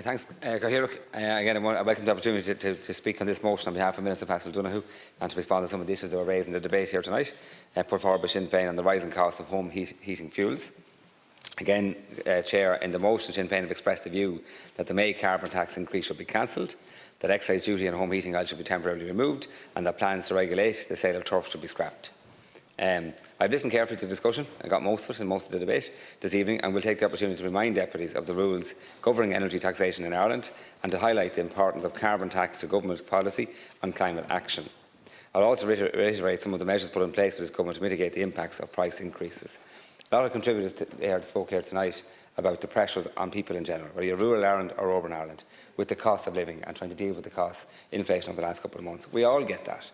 Thanks, Again, I welcome the opportunity to speak on this motion on behalf of Minister Patrick Donoghue and to respond to some of the issues that were raised in the debate here tonight, put forward by Sinn Féin on the rising cost of home heating fuels. Again, Chair, in the motion, Sinn Féin have expressed the view that the May carbon tax increase should be cancelled, that excise duty on home heating oil should be temporarily removed, and that plans to regulate the sale of turf should be scrapped. I've listened carefully to the discussion. I got most of it in most of the debate this evening, and will take the opportunity to remind deputies of the rules governing energy taxation in Ireland and to highlight the importance of carbon tax to government policy on climate action. I'll also reiterate some of the measures put in place by this government to mitigate the impacts of price increases. A lot of contributors spoke here tonight about the pressures on people in general, whether you're rural Ireland or urban Ireland, with the cost of living and trying to deal with the cost inflation over the last couple of months. We all get that,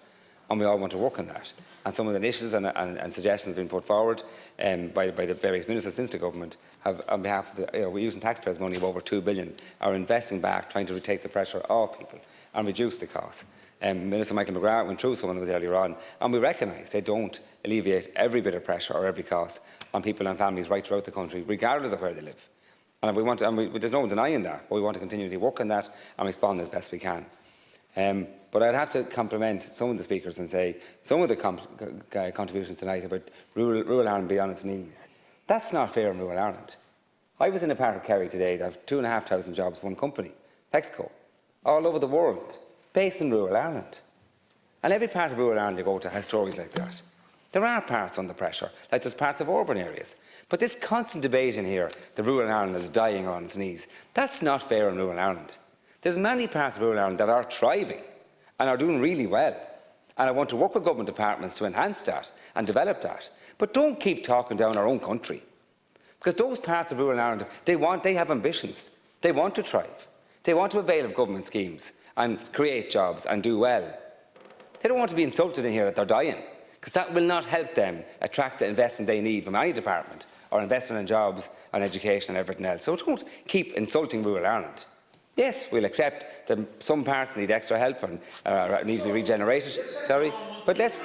and we all want to work on that. And some of the initiatives and suggestions being put forward by the various ministers since the government have, on behalf of the, we're using taxpayers' money of over €2 billion, are investing back, trying to take the pressure off people and reduce the costs. Minister Michael McGrath went through some of those earlier on, and we recognise they don't alleviate every bit of pressure or every cost on people and families right throughout the country, regardless of where they live. And there's no one denying that, but we want to continually work on that and respond as best we can. But I'd have to compliment some of the speakers and say some of the contributions tonight about rural Ireland being on its knees. That's not fair in rural Ireland. I was in a part of Kerry today that have 2,500 jobs, one company, Pexco, all over the world, based in rural Ireland. And every part of rural Ireland you go to has stories like that. There are parts under pressure, like there's parts of urban areas. But this constant debate in here, the rural Ireland is dying on its knees, that's not fair in rural Ireland. There's many parts of rural Ireland that are thriving and are doing really well. And I want to work with government departments to enhance that and develop that. But don't keep talking down our own country. Because those parts of rural Ireland, they have ambitions. They want to thrive. They want to avail of government schemes and create jobs and do well. They don't want to be insulted in here that they're dying, because that will not help them attract the investment they need from any department, or investment in jobs and education and everything else. So don't keep insulting rural Ireland. Yes, we'll accept that some parts need extra help and need to be regenerated. Sorry, but let's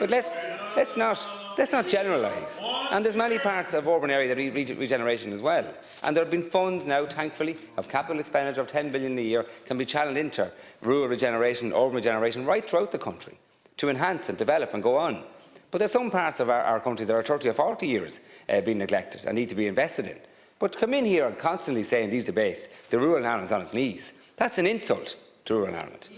not generalise. And there's many parts of urban area that need regeneration as well. And there have been funds now, thankfully, of capital expenditure of €10 billion a year can be channelled into rural regeneration, urban regeneration, right throughout the country to enhance and develop and go on. But there's some parts of our country that are 30 or 40 years being neglected and need to be invested in. But to come in here and constantly say in these debates the rural Ireland is on its knees, that's an insult to rural Ireland.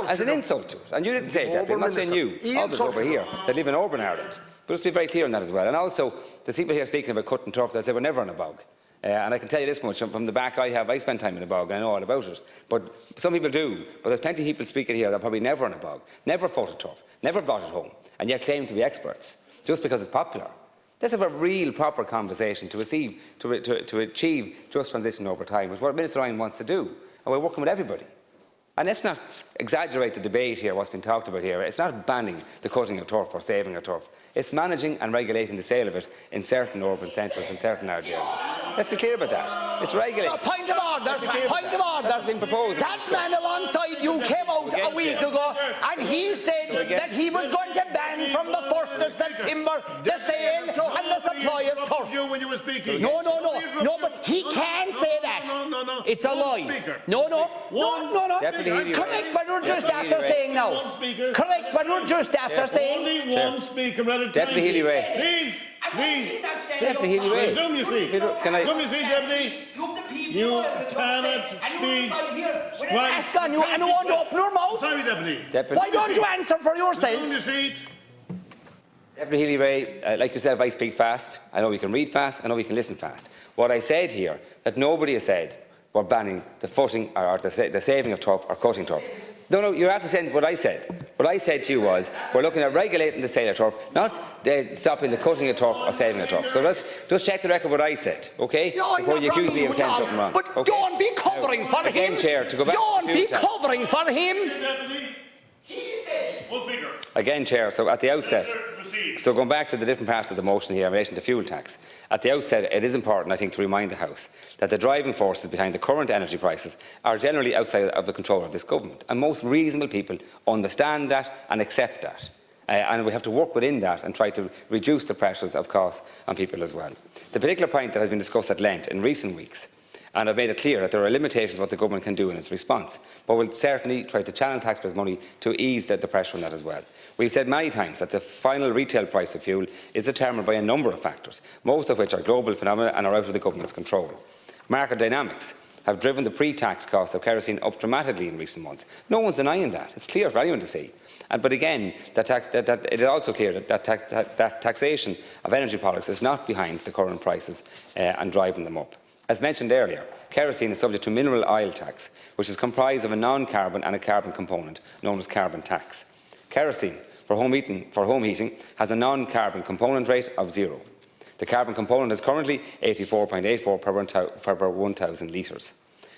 As an insult to it. And you didn't say it, Deputy. I'm not saying you, others over here that live in urban Ireland. But let's be very clear on that as well. And also, the people here speaking about cutting turf, they say we're never on a bog. And I can tell you this much, from the back I spend time in a bog, I know all about it. But some people do. But there's plenty of people speaking here that are probably never on a bog, never fought a turf, never brought it home, and yet claim to be experts, just because it's popular. Let's have a real, proper conversation to achieve just transition over time, which is what Minister Ryan wants to do. And we're working with everybody. And let's not exaggerate the debate here, what's been talked about here. It's not banning the cutting of turf or saving of turf. It's managing and regulating the sale of it in certain urban centres and certain large areas. Let's be clear about that. It's regulating. Point of order. Point of order. That's been proposed. That man alongside you came out a week ago and he said that he was going to ban from the 1st of September the sale and the supply of turf. When you were speaking. No, but he can say that. No. It's a lie. No. Correct what you're just after saying now. Correct what you're just after saying. Only one speaker at a time. Deputy Healy-Rae. Please. Deputy Healy-Rae. Resume your seat. Resume your seat, Deputy. You cannot speak. Ask on you and you want to open your mouth. Sorry, Deputy. Why don't you answer for yourself? Resume your seat. Deputy Healy-Rae, like yourself, I speak fast. I know we can read fast. I know we can listen fast. What I said here, that nobody has said we're banning the footing or the saving of turf or cutting turf. No, you're after saying what I said. What I said to you was we're looking at regulating the sale of turf, not stopping the cutting of turf or saving of turf. So let's just check the record what I said, okay? Before you accuse me of saying something wrong. But okay? don't be covering for him. Chair, to go back don't be covering for him. He said. Again, Chair, so at the outset, so going back to the different parts of the motion here in relation to fuel tax, at the outset it is important, I think, to remind the House that the driving forces behind the current energy prices are generally outside of the control of this government, and most reasonable people understand that and accept that. And we have to work within that and try to reduce the pressures of costs on people as well. The particular point that has been discussed at length in recent weeks and have made it clear that there are limitations to what the government can do in its response, but will certainly try to channel taxpayers' money to ease the pressure on that as well. We've said many times that the final retail price of fuel is determined by a number of factors, most of which are global phenomena and are out of the government's control. Market dynamics have driven the pre-tax cost of kerosene up dramatically in recent months. No one's denying that. It's clear for anyone to see. But again, it is also clear that taxation of energy products is not behind the current prices and driving them up. As mentioned earlier, kerosene is subject to mineral oil tax, which is comprised of a non-carbon and a carbon component, known as carbon tax. Kerosene for home heating has a non-carbon component rate of 0. The carbon component is currently 84.84 per 1,000 litres.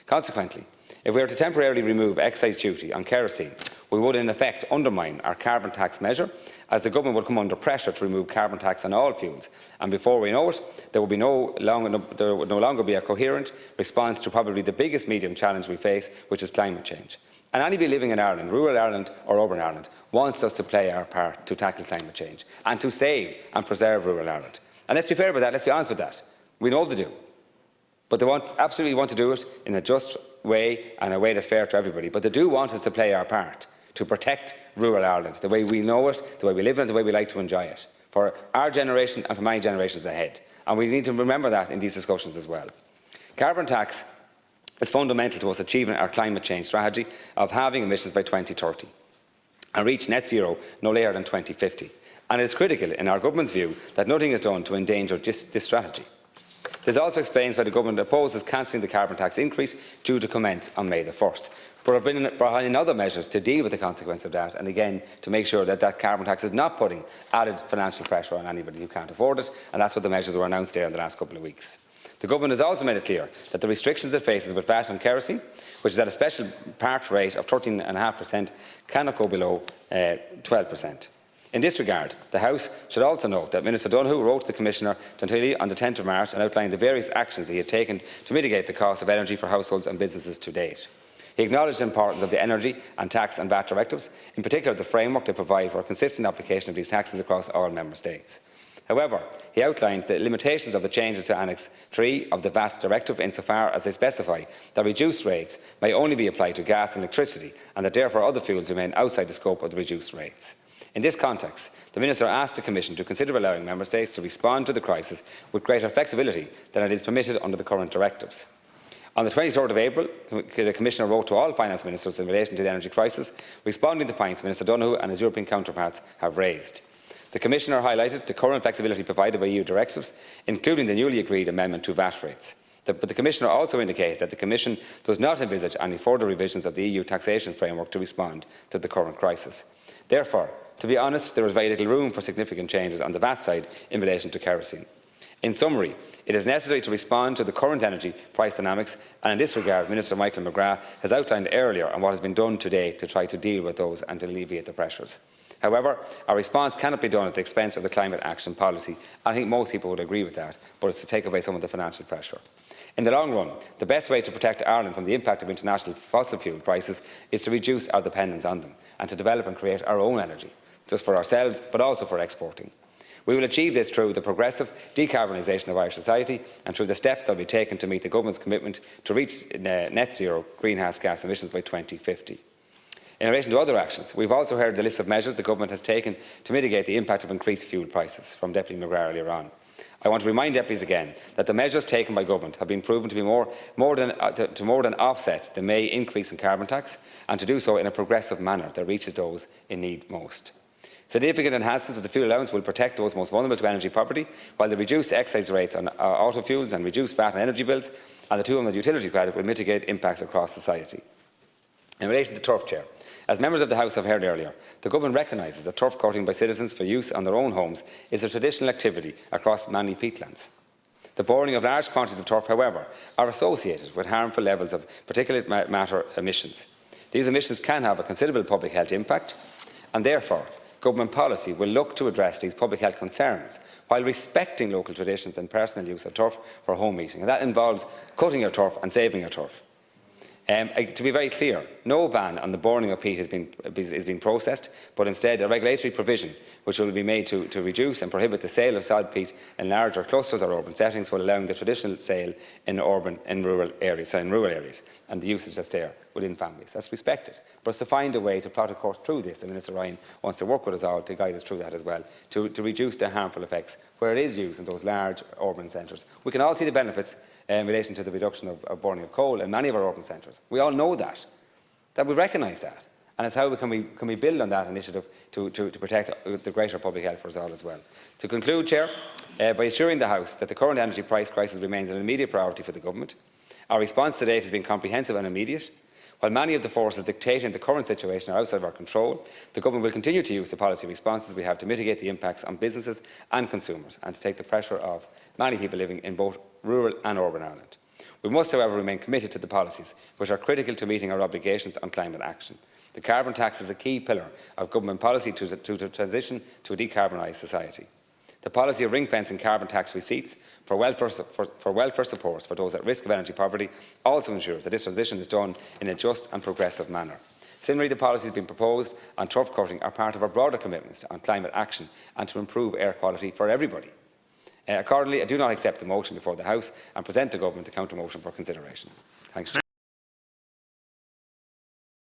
Consequently, if we were to temporarily remove excise duty on kerosene, we would in effect undermine our carbon tax measure, as the government would come under pressure to remove carbon tax on all fuels, and before we know it, there would no longer be a coherent response to probably the biggest medium challenge we face, which is climate change. And anybody living in Ireland, rural Ireland or urban Ireland, wants us to play our part to tackle climate change and to save and preserve rural Ireland. And let's be fair about that, let's be honest with that. We know they do. But they absolutely want to do it in a just way and a way that's fair to everybody. But they do want us to play our part to protect rural Ireland, the way we know it, the way we live in it, the way we like to enjoy it, for our generation and for many generations ahead. And we need to remember that in these discussions as well. Carbon tax is fundamental to us achieving our climate change strategy of halving emissions by 2030 and reach net zero no later than 2050. And it is critical, in our government's view, that nothing is done to endanger this strategy. This also explains why the government opposes cancelling the carbon tax increase due to commence on May the 1st. But have been brought in other measures to deal with the consequence of that, and again to make sure that carbon tax is not putting added financial pressure on anybody who can't afford it, and that's what the measures were announced there in the last couple of weeks. The government has also made it clear that the restrictions it faces with VAT on kerosene, which is at a special part rate of 13.5%, cannot go below 12%. In this regard, the House should also note that Minister Donoghue wrote to the Commissioner Gentili on the 10th of March and outlined the various actions he had taken to mitigate the cost of energy for households and businesses to date. He acknowledged the importance of the energy and tax and VAT directives, in particular the framework they provide for a consistent application of these taxes across all Member States. However, he outlined the limitations of the changes to Annex 3 of the VAT Directive insofar as they specify that reduced rates may only be applied to gas and electricity, and that therefore other fuels remain outside the scope of the reduced rates. In this context, the Minister asked the Commission to consider allowing Member States to respond to the crisis with greater flexibility than it is permitted under the current directives. On the 23rd of April, the Commissioner wrote to all Finance Ministers in relation to the energy crisis, responding to points Minister Donoghue and his European counterparts have raised. The Commissioner highlighted the current flexibility provided by EU directives, including the newly agreed amendment to VAT rates. But the Commissioner also indicated that the Commission does not envisage any further revisions of the EU taxation framework to respond to the current crisis. Therefore, to be honest, there is very little room for significant changes on the VAT side in relation to kerosene. In summary, it is necessary to respond to the current energy price dynamics, and in this regard, Minister Michael McGrath has outlined earlier on what has been done today to try to deal with those and to alleviate the pressures. However, our response cannot be done at the expense of the climate action policy. I think most people would agree with that, but it's to take away some of the financial pressure. In the long run, the best way to protect Ireland from the impact of international fossil fuel prices is to reduce our dependence on them and to develop and create our own energy, just for ourselves, but also for exporting. We will achieve this through the progressive decarbonisation of Irish society and through the steps that will be taken to meet the Government's commitment to reach net zero greenhouse gas emissions by 2050. In relation to other actions, we have also heard the list of measures the Government has taken to mitigate the impact of increased fuel prices from Deputy McGrath earlier on. I want to remind deputies again that the measures taken by Government have been proven to be more than offset the May increase in carbon tax, and to do so in a progressive manner that reaches those in need most. Significant enhancements of the fuel allowance will protect those most vulnerable to energy poverty, while the reduced excise rates on auto fuels and reduced VAT on energy bills and the 200 utility credit will mitigate impacts across society. In relation to turf, Chair, as members of the House have heard earlier, the Government recognises that turf cutting by citizens for use on their own homes is a traditional activity across many peatlands. The burning of large quantities of turf, however, are associated with harmful levels of particulate matter emissions. These emissions can have a considerable public health impact, and therefore Government policy will look to address these public health concerns while respecting local traditions and personal use of turf for home heating. And that involves cutting your turf and saving your turf. To be very clear, no ban on the burning of peat is being processed, but instead a regulatory provision which will be made to reduce and prohibit the sale of solid peat in larger clusters or urban settings, while allowing the traditional sale in rural areas, and the usage that's there within families. That's respected. But it's to find a way to plot a course through this, and Minister Ryan wants to work with us all to guide us through that as well, to reduce the harmful effects where it is used in those large urban centres. We can all see the benefits in relation to the reduction of burning of coal in many of our urban centres. We all know that we recognise that. And it's how can we build on that initiative to protect the greater public health for us all as well. To conclude, Chair, by assuring the House that the current energy price crisis remains an immediate priority for the Government, our response to date has been comprehensive and immediate. While many of the forces dictating the current situation are outside of our control, the Government will continue to use the policy responses we have to mitigate the impacts on businesses and consumers and to take the pressure off many people living in both rural and urban Ireland. We must, however, remain committed to the policies which are critical to meeting our obligations on climate action. The carbon tax is a key pillar of government policy to the transition to a decarbonised society. The policy of ring-fencing carbon tax receipts for welfare supports for those at risk of energy poverty also ensures that this transition is done in a just and progressive manner. Similarly, the policies being proposed on turf cutting are part of our broader commitments on climate action and to improve air quality for everybody. Accordingly, I do not accept the motion before the House and present the Government a counter-motion for consideration. Thanks, Chair.